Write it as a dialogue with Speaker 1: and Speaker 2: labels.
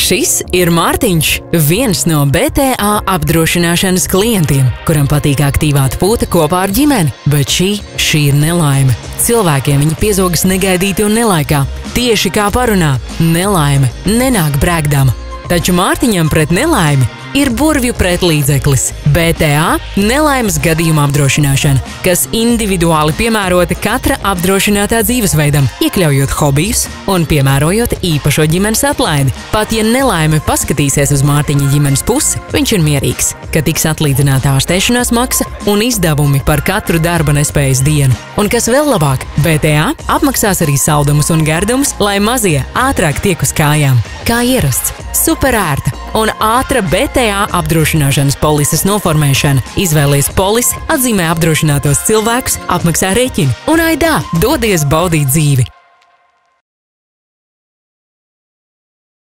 Speaker 1: Šis ir Mārtiņš, viens no BTA apdrošināšanas klientiem, kuram patīk aktīvā atpūta kopā ar ģimeni, bet šī ir nelaime. Cilvēkiem viņa piezogas negaidīti un nelaikā. Tieši kā parunā, nelaime nenāk brēkdama. Taču Mārtiņam pret nelaimi ir burvju pretlīdzeklis – BTA nelaimes gadījuma apdrošināšana, kas individuāli piemērota katra apdrošinātā dzīvesveidam, iekļaujot hobijus un piemērojot īpašo ģimenes atlaidi. Pat ja nelaime paskatīsies uz Mārtiņa ģimenes pusi, viņš ir mierīgs, ka tiks atlīdzināta ārstēšanās maksa un izdevumi par katru darba nespējas dienu. Un kas vēl labāk, BTA apmaksās arī saldumus un gardumus, lai mazie ātrāk tiek uz kājām. Kā ierasts, super ērta un ātra BTA apdrošināšanas polises noformēšana. Izvēlies polisi, atzīmē apdrošinātos cilvēkus, apmaksā rēķinu un aidā, dodies baudīt dzīvi.